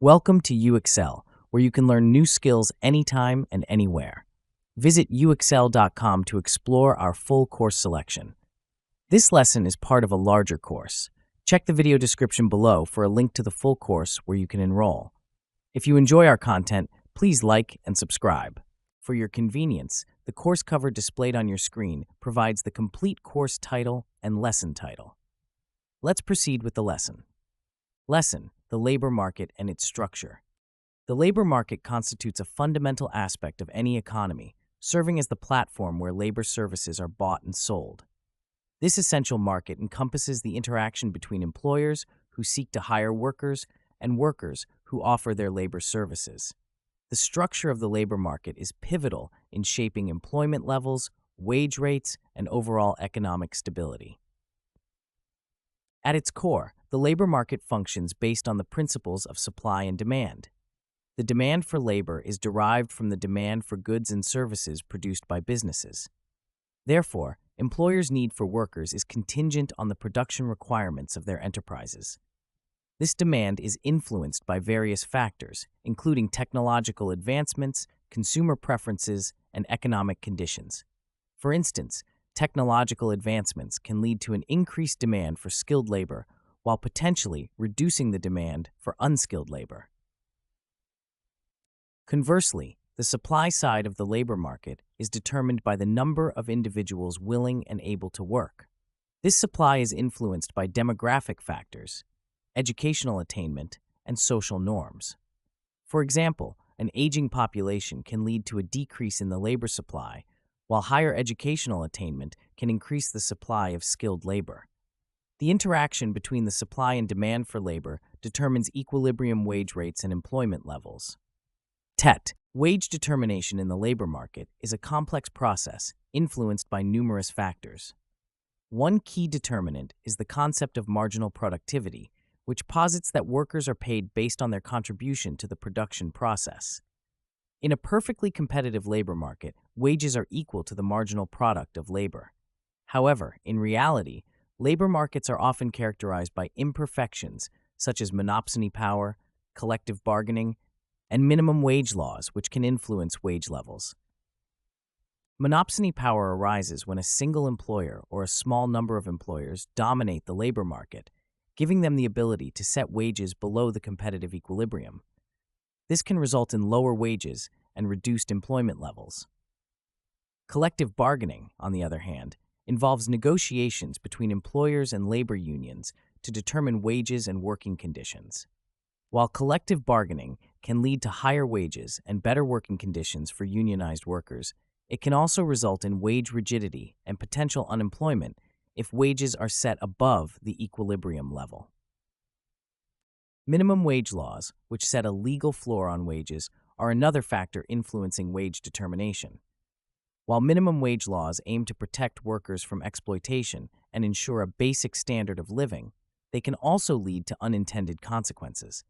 Welcome to UXL, where you can learn new skills anytime and anywhere. Visit uxl.com to explore our full course selection. This lesson is part of a larger course. Check the video description below for a link to the full course where you can enroll. If you enjoy our content, please like and subscribe. For your convenience, the course cover displayed on your screen provides the complete course title and lesson title. Let's proceed with the lesson. Lesson: the labor market and its structure. The labor market constitutes a fundamental aspect of any economy, serving as the platform where labor services are bought and sold. This essential market encompasses the interaction between employers who seek to hire workers and workers who offer their labor services. The structure of the labor market is pivotal in shaping employment levels, wage rates, and overall economic stability. At its core, the labor market functions based on the principles of supply and demand. The demand for labor is derived from the demand for goods and services produced by businesses. Therefore, employers' need for workers is contingent on the production requirements of their enterprises. This demand is influenced by various factors, including technological advancements, consumer preferences, and economic conditions. For instance, technological advancements can lead to an increased demand for skilled labor while potentially reducing the demand for unskilled labor. Conversely, the supply side of the labor market is determined by the number of individuals willing and able to work. This supply is influenced by demographic factors, educational attainment, and social norms. For example, an aging population can lead to a decrease in the labor supply, while higher educational attainment can increase the supply of skilled labor. The interaction between the supply and demand for labor determines equilibrium wage rates and employment levels. TET, wage determination in the labor market, is a complex process influenced by numerous factors. One key determinant is the concept of marginal productivity, which posits that workers are paid based on their contribution to the production process. In a perfectly competitive labor market, wages are equal to the marginal product of labor. However, in reality, labor markets are often characterized by imperfections such as monopsony power, collective bargaining, and minimum wage laws, which can influence wage levels. Monopsony power arises when a single employer or a small number of employers dominate the labor market, giving them the ability to set wages below the competitive equilibrium. This can result in lower wages and reduced employment levels. Collective bargaining, on the other hand, involves negotiations between employers and labor unions to determine wages and working conditions. While collective bargaining can lead to higher wages and better working conditions for unionized workers, it can also result in wage rigidity and potential unemployment if wages are set above the equilibrium level. Minimum wage laws, which set a legal floor on wages, are another factor influencing wage determination. While minimum wage laws aim to protect workers from exploitation and ensure a basic standard of living, they can also lead to unintended consequences.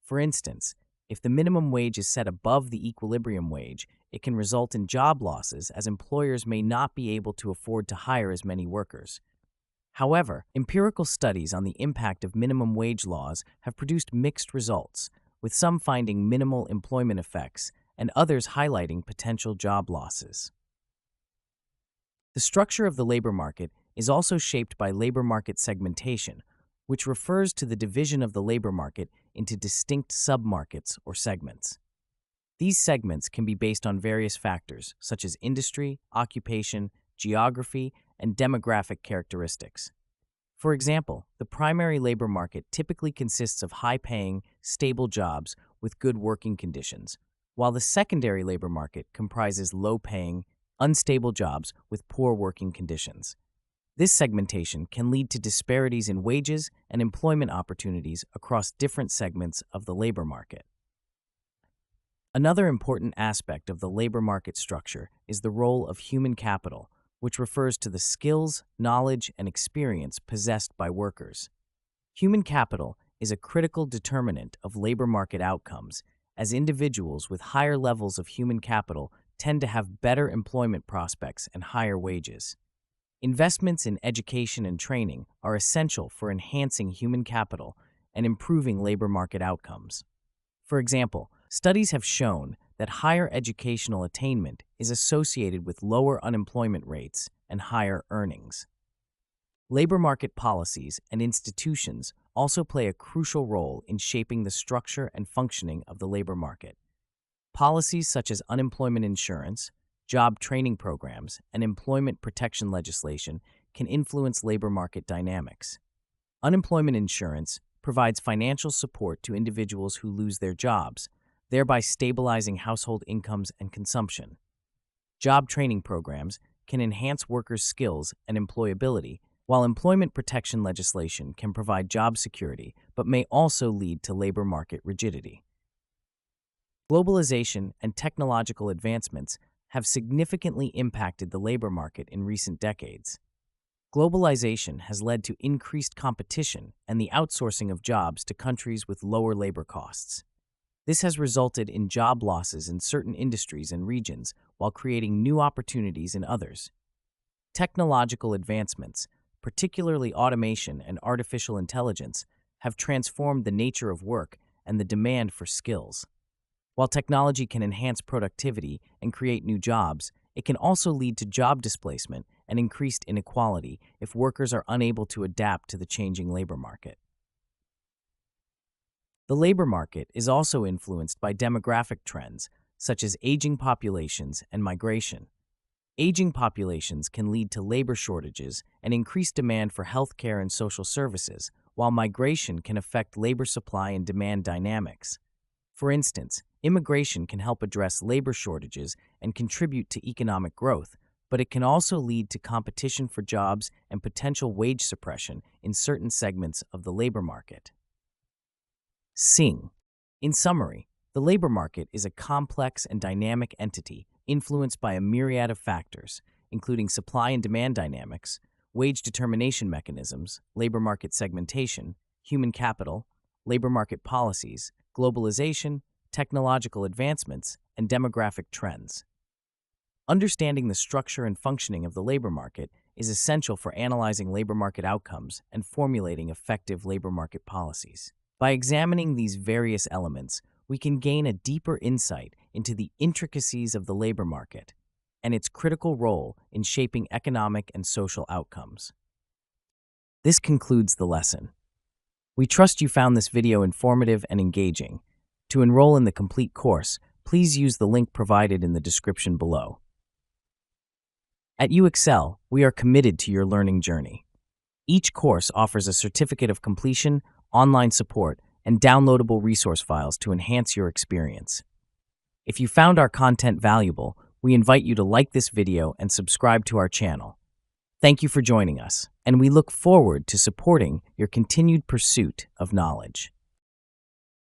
For instance, if the minimum wage is set above the equilibrium wage, it can result in job losses as employers may not be able to afford to hire as many workers. However, empirical studies on the impact of minimum wage laws have produced mixed results, with some finding minimal employment effects and others highlighting potential job losses. The structure of the labor market is also shaped by labor market segmentation, which refers to the division of the labor market into distinct submarkets or segments. These segments can be based on various factors such as industry, occupation, geography, and demographic characteristics. For example, the primary labor market typically consists of high-paying, stable jobs with good working conditions, while the secondary labor market comprises low-paying, unstable jobs with poor working conditions. This segmentation can lead to disparities in wages and employment opportunities across different segments of the labor market. Another important aspect of the labor market structure is the role of human capital, which refers to the skills, knowledge, and experience possessed by workers. Human capital is a critical determinant of labor market outcomes, as individuals with higher levels of human capital tend to have better employment prospects and higher wages. Investments in education and training are essential for enhancing human capital and improving labor market outcomes. For example, studies have shown that higher educational attainment is associated with lower unemployment rates and higher earnings. Labor market policies and institutions also play a crucial role in shaping the structure and functioning of the labor market. Policies such as unemployment insurance, job training programs, and employment protection legislation can influence labor market dynamics. Unemployment insurance provides financial support to individuals who lose their jobs, thereby stabilizing household incomes and consumption. Job training programs can enhance workers' skills and employability, while employment protection legislation can provide job security but may also lead to labor market rigidity. Globalization and technological advancements have significantly impacted the labor market in recent decades. Globalization has led to increased competition and the outsourcing of jobs to countries with lower labor costs. This has resulted in job losses in certain industries and regions while creating new opportunities in others. Technological advancements, particularly automation and artificial intelligence, have transformed the nature of work and the demand for skills. While technology can enhance productivity and create new jobs, it can also lead to job displacement and increased inequality if workers are unable to adapt to the changing labor market. The labor market is also influenced by demographic trends, such as aging populations and migration. Aging populations can lead to labor shortages and increased demand for healthcare and social services, while migration can affect labor supply and demand dynamics. For instance, immigration can help address labor shortages and contribute to economic growth, but it can also lead to competition for jobs and potential wage suppression in certain segments of the labor market. In summary, the labor market is a complex and dynamic entity influenced by a myriad of factors, including supply and demand dynamics, wage determination mechanisms, labor market segmentation, human capital, labor market policies, globalization, technological advancements, and demographic trends. Understanding the structure and functioning of the labor market is essential for analyzing labor market outcomes and formulating effective labor market policies. By examining these various elements, we can gain a deeper insight into the intricacies of the labor market and its critical role in shaping economic and social outcomes. This concludes the lesson. We trust you found this video informative and engaging. To enroll in the complete course, please use the link provided in the description below. At UExcel, we are committed to your learning journey. Each course offers a certificate of completion, online support, and downloadable resource files to enhance your experience. If you found our content valuable, we invite you to like this video and subscribe to our channel. Thank you for joining us, and we look forward to supporting your continued pursuit of knowledge.